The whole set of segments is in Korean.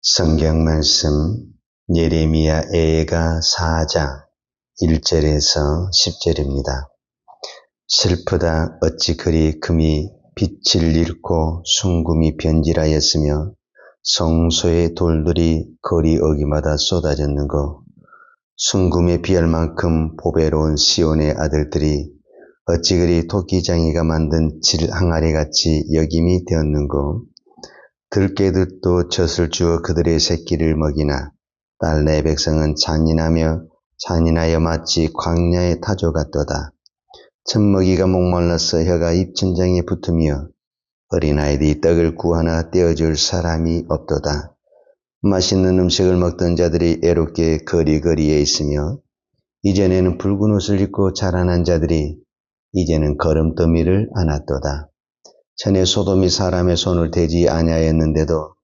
성경 말씀 예레미야 애가 4장 1절에서 10절입니다. 슬프다 어찌 그리 금이 빛을 잃고 순금이 변질하였으며 성소의 돌들이 거리 어기마다 쏟아졌는고. 순금에 비할 만큼 보배로운 시온의 아들들이 어찌 그리 토끼장이가 만든 질 항아리같이 여김이 되었는고. 들깨들도 젖을 주어 그들의 새끼를 먹이나 딸 내 백성은 잔인하여 마치 광야의 타조 같도다. 젖먹이가 목말라서 혀가 입천장에 붙으며 어린아이들이 떡을 구하나 떼어줄 사람이 없도다. 맛있는 음식을 먹던 자들이 애롭게 거리거리에 있으며 이전에는 붉은 옷을 입고 자라난 자들이 이제는 거름더미를 안았도다. 전에 소돔이 사람의 손을 대지 아니하였는데도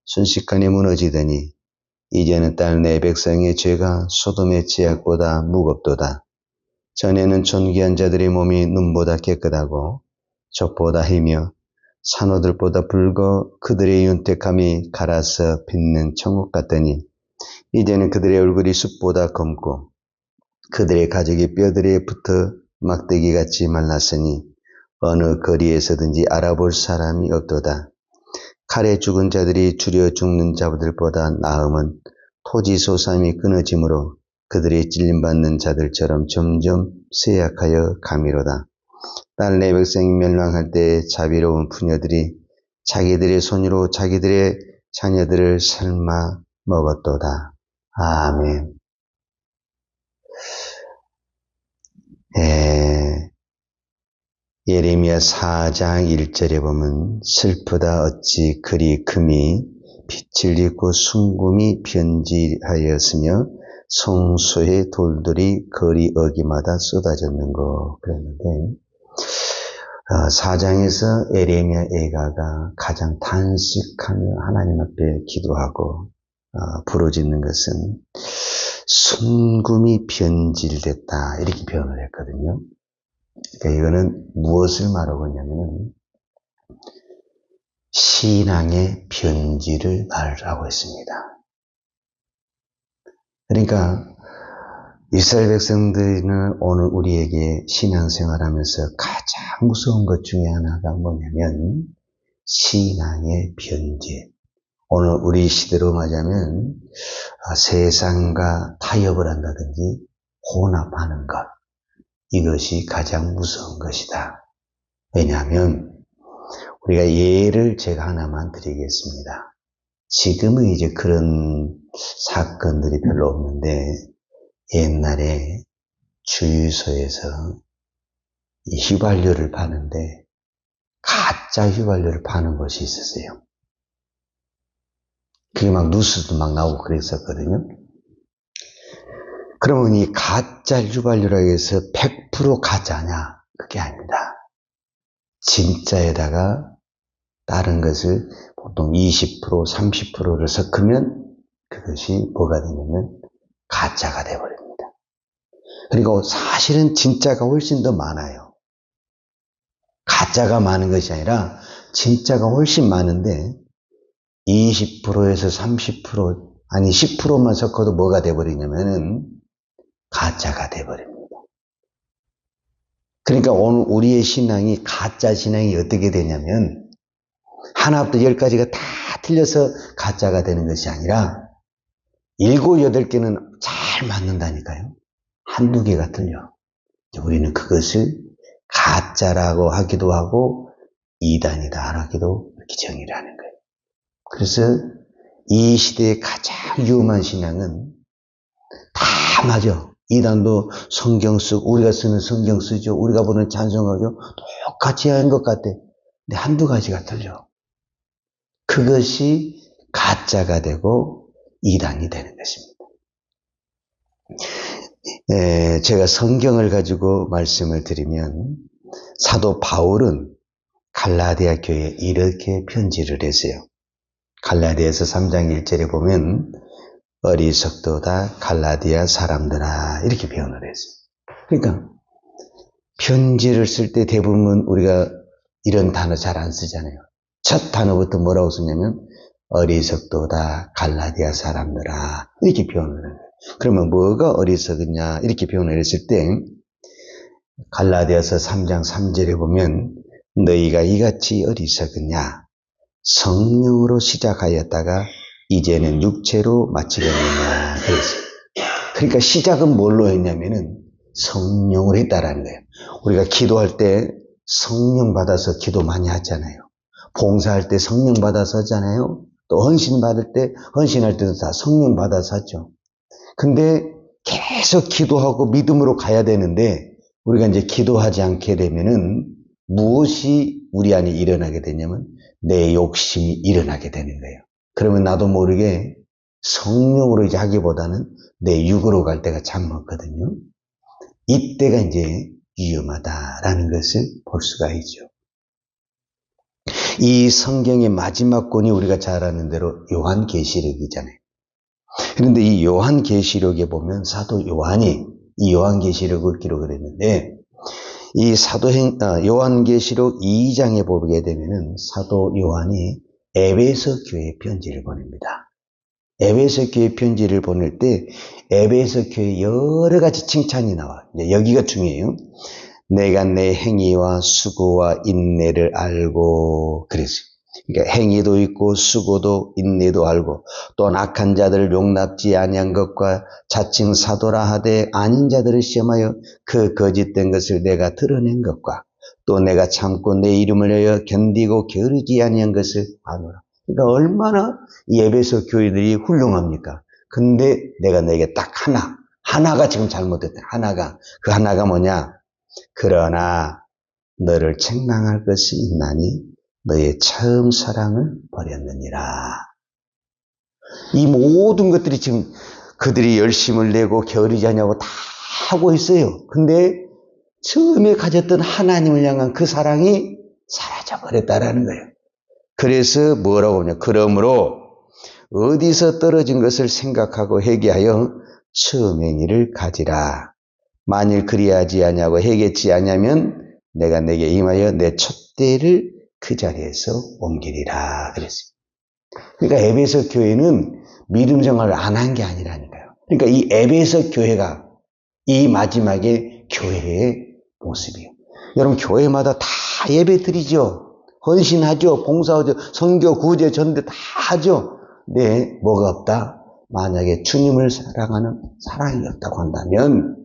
순식간에 무너지더니 이제는 딸 내 백성의 죄가 소돔의 죄악보다 무겁도다. 전에는 존귀한 자들의 몸이 눈보다 깨끗하고 족보다 희며 산호들보다 붉어 그들의 윤택함이 갈아서 빛는 천국 같더니 이제는 그들의 얼굴이 숯보다 검고 그들의 가죽이 뼈들에 붙어 막대기같이 말랐으니 어느 거리에서든지 알아볼 사람이 없도다. 칼에 죽은 자들이 줄여 죽는 자들보다 나음은 토지 소삼이 끊어지므로 그들이 찔림받는 자들처럼 점점 쇠약하여 가미로다. 딸 내 백성이 멸망할 때 자비로운 부녀들이 자기들의 손으로 자기들의 자녀들을 삶아 먹었도다. 아멘. 예레미야 4장 1절에 보면 슬프다 어찌 그리 금이 빛을 잃고 순금이 변질하였으며 성소의 돌들이 거리 어기마다 쏟아졌는고 그랬는데 4장에서 예레미야 애가가 가장 탄식하며 하나님 앞에 기도하고 부르짖는 것은 순금이 변질됐다 이렇게 표현을 했거든요. 그러니까 이거는 무엇을 말하고 있냐면 신앙의 변질을 말하고 있습니다. 그러니까 이스라엘 백성들은 오늘 우리에게 신앙생활하면서 가장 무서운 것 중에 하나가 뭐냐면 신앙의 변질. 오늘 우리 시대로 말하자면 세상과 타협을 한다든지 혼합하는 것. 이것이 가장 무서운 것이다. 왜냐하면 우리가 예를 제가 하나만 드리겠습니다. 지금은 이제 그런 사건들이 별로 없는데 옛날에 주유소에서 이 휘발유를 파는데 가짜 휘발유를 파는 것이 있었어요. 그게 막 뉴스도 막 나오고 그랬었거든요. 그러면 이 가짜 휘발유라고 해서 100% 가짜냐? 그게 아닙니다. 진짜에다가 다른 것을 보통 20%, 30%를 섞으면 그것이 뭐가 되냐면 가짜가 되어버립니다. 그리고 사실은 진짜가 훨씬 더 많아요. 가짜가 많은 것이 아니라 진짜가 훨씬 많은데 20%에서 30% 아니 10%만 섞어도 뭐가 되어버리냐면은 가짜가 되어버립니다. 그러니까 오늘 우리의 신앙이 가짜 신앙이 어떻게 되냐면 하나부터 10가지가 다 틀려서 가짜가 되는 것이 아니라 7, 8개는 잘 맞는다니까요. 한두 개가 틀려. 우리는 그것을 가짜라고 하기도 하고 이단이다 하기도 이렇게 정의를 하는 거예요. 그래서 이 시대의 가장 위험한 신앙은 다 맞아. 이단도 성경 쓰고 우리가 쓰는 성경 쓰죠. 우리가 보는 찬송하죠. 똑같이 하는 것 같아. 근데 한두 가지가 틀려. 그것이 가짜가 되고 이단이 되는 것입니다. 제가 성경을 가지고 말씀을 드리면 사도 바울은 갈라디아 교회에 이렇게 편지를 했어요. 갈라디아서 3장 1절에 보면 어리석도다 갈라디아 사람들아 이렇게 표현을 했어요. 그러니까 편지를 쓸 때 대부분 우리가 이런 단어 잘 안 쓰잖아요. 첫 단어부터 뭐라고 쓰냐면 어리석도다 갈라디아 사람들아 이렇게 표현을 해요. 그러면 뭐가 어리석으냐 이렇게 표현을 했을 때 갈라디아서 3장 3절에 보면 너희가 이같이 어리석으냐 성령으로 시작하였다가 이제는 육체로 마치겠느냐 그랬어요. 그러니까 시작은 뭘로 했냐면은 성령으로 했다라는 거예요. 우리가 기도할 때 성령 받아서 기도 많이 하잖아요. 봉사할 때 성령 받아서 하잖아요. 또 헌신할 때도 다 성령 받아서 하죠. 근데 계속 기도하고 믿음으로 가야 되는데 우리가 이제 기도하지 않게 되면은 무엇이 우리 안에 일어나게 되냐면 내 욕심이 일어나게 되는 거예요. 그러면 나도 모르게 성령으로 이제 하기보다는 내 육으로 갈 때가 참 많거든요. 이때가 이제 위험하다라는 것을 볼 수가 있죠. 이 성경의 마지막 권이 우리가 잘 아는 대로 요한계시록이잖아요. 그런데 이 요한계시록에 보면 사도 요한이 이 요한계시록을 기록을 했는데 이 요한계시록 2장에 보게 되면은 사도 요한이 에베소 교회 편지를 보냅니다. 에베소 교회 편지를 보낼 때 에베소 교회 여러 가지 칭찬이 나와요. 여기가 중요해요. 내가 내 행위와 수고와 인내를 알고 그랬어요. 그러니까 행위도 있고 수고도 인내도 알고 또 악한 자들을 용납지 아니한 것과 자칭 사도라 하되 아닌 자들을 시험하여 그 거짓된 것을 내가 드러낸 것과 또 내가 참고 내 이름을 위하여 견디고 게으르지 아니한 것을 아노라. 그러니까 얼마나 이 에베소 교회들이 훌륭합니까? 근데 내가 너에게 딱 하나가 지금 잘못됐다. 그 하나가 뭐냐? 그러나 너를 책망할 것이 있나니 너의 처음 사랑을 버렸느니라. 이 모든 것들이 지금 그들이 열심을 내고 게으르지 않냐고 다 하고 있어요. 근데 처음에 가졌던 하나님을 향한 그 사랑이 사라져버렸다라는 거예요. 그래서 뭐라고 하냐. 그러므로 어디서 떨어진 것을 생각하고 회개하여 처음 행위를 가지라. 만일 그리하지 아니하고 회개치 아니하면 내가 내게 임하여 내 촛대를 그 자리에서 옮기리라 그랬어요. 그러니까 에베소 교회는 믿음 생활을 안 한 게 아니라니까요. 그러니까 이 에베소 교회가 이 마지막에 교회의 모습이에요. 여러분 교회마다 다 예배 드리죠. 헌신하죠. 봉사하죠. 선교, 구제, 전대 다 하죠. 네, 뭐가 없다? 만약에 주님을 사랑하는 사랑이 없다고 한다면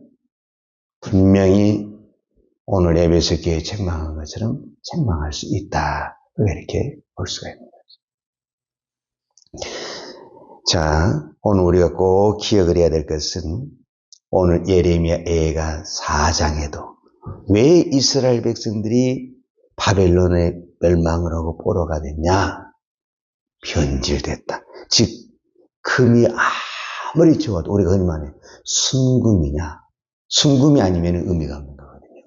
분명히 오늘 에베소 교회에 책망한 것처럼 책망할 수 있다. 이렇게 볼 수가 있는 거죠. 자, 오늘 우리가 꼭 기억을 해야 될 것은 오늘 예레미야 애가 4장에도 왜 이스라엘 백성들이 바벨론의 멸망을 하고 포로가 됐냐? 변질됐다. 즉 금이 아무리 좋아도 우리가 흔히 말해 순금이냐? 순금이 아니면 의미가 없는 거거든요.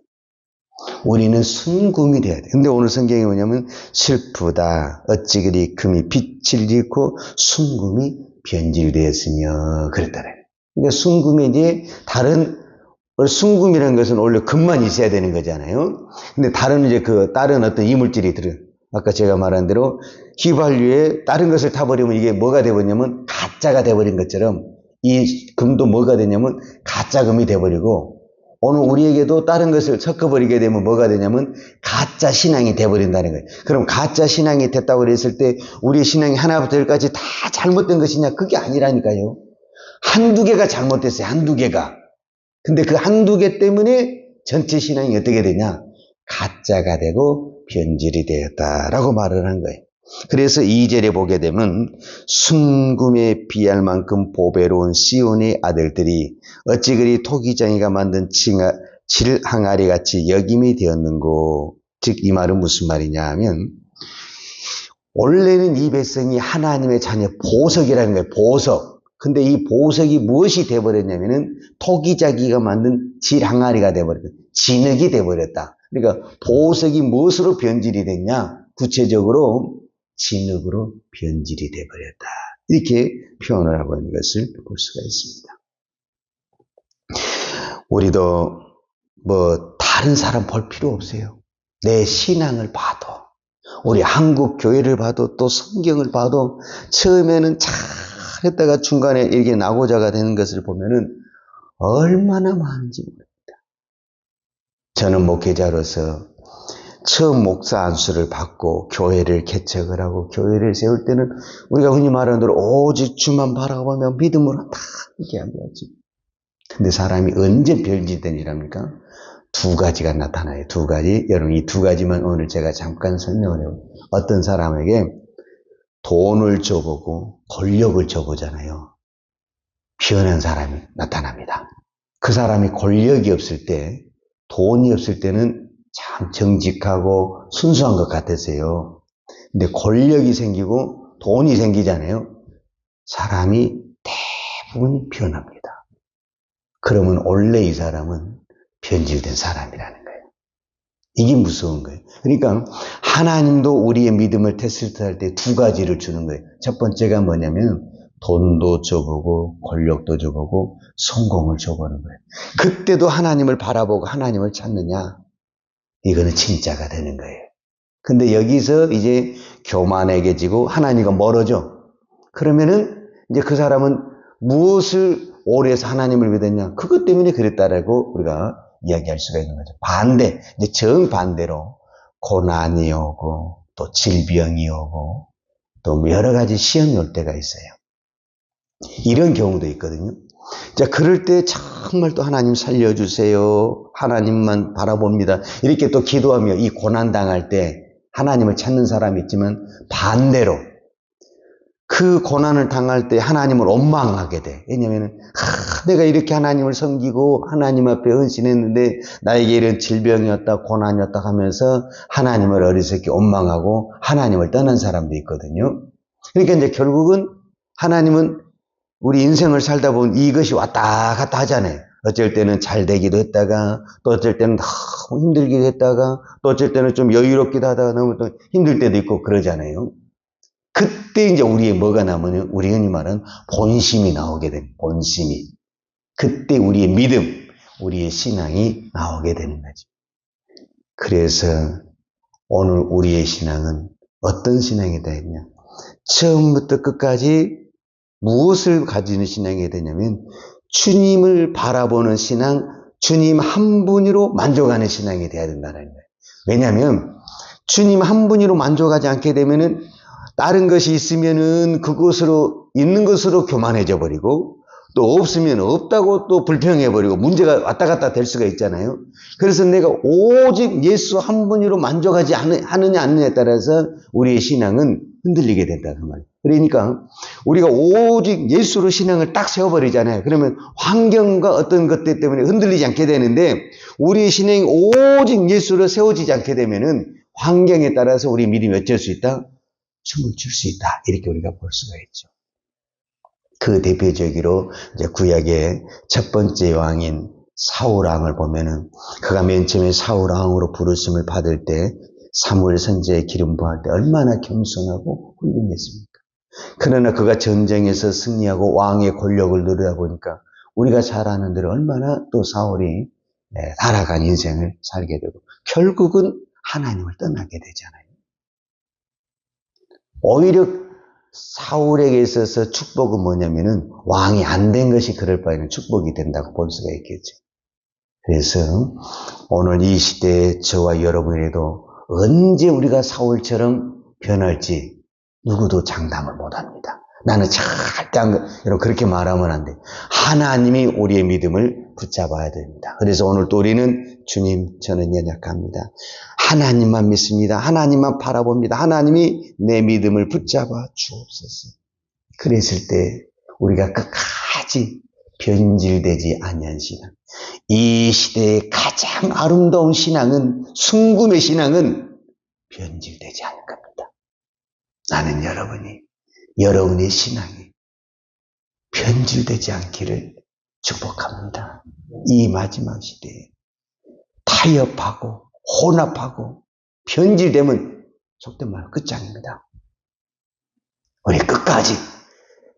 우리는 순금이 돼야 돼. 근데 오늘 성경이 뭐냐면 슬프다. 어찌 그리 금이 빛을 잃고 순금이 변질되었으며 그랬다래. 그러니까 순금이 이제 순금이라는 것은 원래 금만 있어야 되는 거잖아요. 근데 다른 어떤 이물질이 아까 제가 말한 대로 휘발유에 다른 것을 타버리면 이게 뭐가 돼버리냐면 가짜가 돼버린 것처럼 이 금도 뭐가 되냐면 가짜금이 돼버리고 오늘 우리에게도 다른 것을 섞어버리게 되면 뭐가 되냐면 가짜 신앙이 돼버린다는 거예요. 그럼 가짜 신앙이 됐다고 그랬을 때 우리의 신앙이 하나부터 열까지 다 잘못된 것이냐? 그게 아니라니까요. 한두 개가 잘못됐어요. 한두 개가. 근데 그 한두 개 때문에 전체 신앙이 어떻게 되냐? 가짜가 되고 변질이 되었다라고 말을 한 거예요. 그래서 2절에 보게 되면 순금에 비할 만큼 보배로운 시온의 아들들이 어찌 그리 토기장이가 만든 질 항아리 같이 여김이 되었는고. 즉 이 말은 무슨 말이냐 하면 원래는 이 백성이 하나님의 자녀 보석이라는 거예요. 보석. 근데 이 보석이 무엇이 돼버렸냐면은 토기자기가 만든 질 항아리가 돼버렸다. 진흙이 돼버렸다. 그러니까 보석이 무엇으로 변질이 됐냐? 구체적으로 진흙으로 변질이 돼버렸다. 이렇게 표현을 하고 있는 것을 볼 수가 있습니다. 우리도 다른 사람 볼 필요 없어요. 내 신앙을 봐도 우리 한국 교회를 봐도 또 성경을 봐도 처음에는 잘했다가 중간에 이렇게 낙오자가 되는 것을 보면은 얼마나 많은지 모릅니다. 저는 목회자로서 처음 목사 안수를 받고 교회를 개척을 하고 교회를 세울 때는 우리가 흔히 말하는 대로 오직 주만 바라보며 믿음으로 다 얘기하지. 근데 사람이 언제 변질되니랍니까? 두 가지가 나타나요. 두 가지. 여러분 이 두 가지만 오늘 제가 잠깐 설명을 해요. 어떤 사람에게 돈을 줘보고 권력을 줘보잖아요. 변한 사람이 나타납니다. 그 사람이 권력이 없을 때, 돈이 없을 때는 참 정직하고 순수한 것 같았어요. 근데 권력이 생기고 돈이 생기잖아요. 사람이 대부분이 변합니다. 그러면 원래 이 사람은 변질된 사람이라는 거예요. 이게 무서운 거예요. 그러니까 하나님도 우리의 믿음을 테스트할 때 두 가지를 주는 거예요. 첫 번째가 뭐냐면 돈도 줘보고 권력도 줘보고 성공을 줘보는 거예요. 그때도 하나님을 바라보고 하나님을 찾느냐? 이거는 진짜가 되는 거예요. 근데 여기서 이제 교만해지고 하나님과 멀어져. 그러면은 이제 그 사람은 무엇을 오래 해서 하나님을 믿었냐? 그것 때문에 그랬다라고 우리가 이야기할 수가 있는 거죠. 반대, 이제 정반대로 고난이 오고 또 질병이 오고 또 여러 가지 시험이 올 때가 있어요. 이런 경우도 있거든요. 자, 그럴 때 정말 또 하나님 살려주세요. 하나님만 바라봅니다. 이렇게 또 기도하며 이 고난 당할 때 하나님을 찾는 사람이 있지만 반대로 그 고난을 당할 때 하나님을 원망하게 돼. 왜냐면은 내가 이렇게 하나님을 섬기고 하나님 앞에 헌신했는데 나에게 이런 질병이었다 고난이었다 하면서 하나님을 어리석게 원망하고 하나님을 떠난 사람도 있거든요. 그러니까 이제 결국은 하나님은 우리 인생을 살다 보면 이것이 왔다 갔다 하잖아요. 어쩔 때는 잘 되기도 했다가 또 어쩔 때는 너무 힘들기도 했다가 또 어쩔 때는 좀 여유롭기도 하다가 너무 또 힘들 때도 있고 그러잖아요. 그때 이제 우리의 뭐가 나오면 우리 흔히 말하는 본심이 나오게 됩니다. 본심이. 그때 우리의 믿음, 우리의 신앙이 나오게 되는 거죠. 그래서 오늘 우리의 신앙은 어떤 신앙이 되느냐? 처음부터 끝까지 무엇을 가지는 신앙이 되냐면 주님을 바라보는 신앙, 주님 한 분으로 만족하는 신앙이 돼야 된다는 거예요. 왜냐하면 주님 한 분으로 만족하지 않게 되면은 다른 것이 있으면은 그것으로 있는 것으로 교만해져 버리고 또 없으면 없다고 또 불평해 버리고 문제가 왔다 갔다 될 수가 있잖아요. 그래서 내가 오직 예수 한 분으로 만족하지 하느냐 안 하느냐에 따라서 우리의 신앙은 흔들리게 된다 그 말이에요. 그러니까 우리가 오직 예수로 신앙을 딱 세워버리잖아요. 그러면 환경과 어떤 것들 때문에 흔들리지 않게 되는데 우리의 신앙이 오직 예수로 세워지지 않게 되면은 환경에 따라서 우리 믿음이 어쩔 수 있다? 춤을 출 수 있다. 이렇게 우리가 볼 수가 있죠. 그 대표적으로 이제 구약의 첫 번째 왕인 사울왕을 보면은 그가 맨 처음에 사울왕으로 부르심을 받을 때 사무엘 선지자의 기름 부을 때 얼마나 겸손하고 훌륭했습니까? 그러나 그가 전쟁에서 승리하고 왕의 권력을 누리다 보니까 우리가 잘 아는 대로 얼마나 또 사울이 살아간 인생을 살게 되고 결국은 하나님을 떠나게 되잖아요. 오히려 사울에게 있어서 축복은 뭐냐면은 왕이 안 된 것이 그럴 바에는 축복이 된다고 볼 수가 있겠죠. 그래서 오늘 이 시대에 저와 여러분에도 언제 우리가 사울처럼 변할지 누구도 장담을 못합니다. 나는 절대 여러분 그렇게 말하면 안 돼. 하나님이 우리의 믿음을 붙잡아야 됩니다. 그래서 오늘 또 우리는 주님 저는 연약합니다. 하나님만 믿습니다. 하나님만 바라봅니다. 하나님이 내 믿음을 붙잡아 주옵소서. 그랬을 때 우리가 끝까지 변질되지 아니한 신앙. 이 시대의 가장 아름다운 신앙은 순금의 신앙은 변질되지 않을 겁니다. 나는 여러분의 신앙이 변질되지 않기를 축복합니다. 이 마지막 시대에 타협하고 혼합하고 변질되면 속된 말로 끝장입니다. 우리 끝까지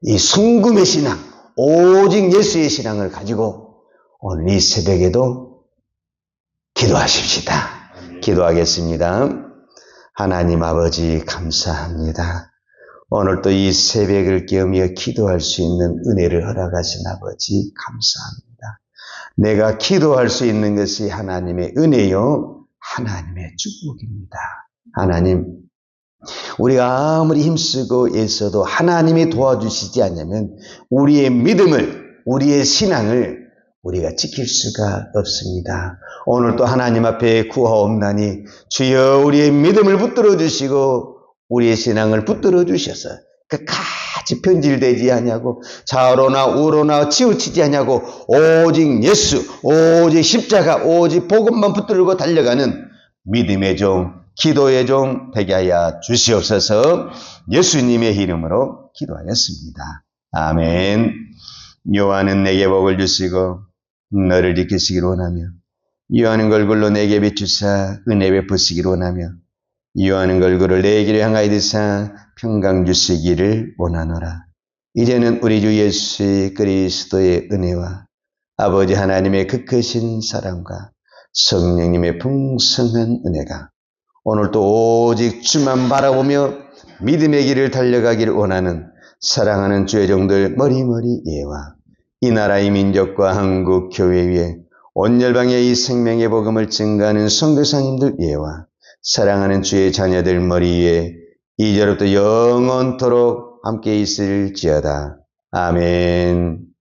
이 순금의 신앙, 오직 예수의 신앙을 가지고 오늘 이 새벽에도 기도하십시다. 기도하겠습니다. 하나님 아버지 감사합니다. 오늘도 이 새벽을 깨우며 기도할 수 있는 은혜를 허락하신 아버지 감사합니다. 내가 기도할 수 있는 것이 하나님의 은혜요, 하나님의 축복입니다. 하나님, 우리가 아무리 힘쓰고 애써도 하나님이 도와주시지 않으면 우리의 믿음을, 우리의 신앙을 우리가 지킬 수가 없습니다. 오늘도 하나님 앞에 구하옵나니 주여 우리의 믿음을 붙들어 주시고 우리의 신앙을 붙들어 주셔서 끝까지 변질되지 아니하고 좌우로나 우로나 치우치지 아니하고 오직 예수, 오직 십자가, 오직 복음만 붙들고 달려가는 믿음의 종, 기도의 종 되게 하여 주시옵소서. 예수님의 이름으로 기도하였습니다. 아멘. 여호와는 내게 복을 주시고 너를 지키시기를 원하며 여호와는 얼굴로 내게 비추사 은혜 베푸시기를 원하며 여호와는 얼굴을 내 길을 향하여 드사 평강 주시기를 원하노라. 이제는 우리 주 예수 그리스도의 은혜와 아버지 하나님의 그 크신 사랑과 성령님의 풍성한 은혜가 오늘도 오직 주만 바라보며 믿음의 길을 달려가기를 원하는 사랑하는 주의 종들 머리머리 예와 이 나라의 민족과 한국 교회 위에 온 열방에 이 생명의 복음을 증가하는 선교사님들 예와 사랑하는 주의 자녀들 머리 위에 이제로부터 영원토록 함께 있을지어다. 아멘.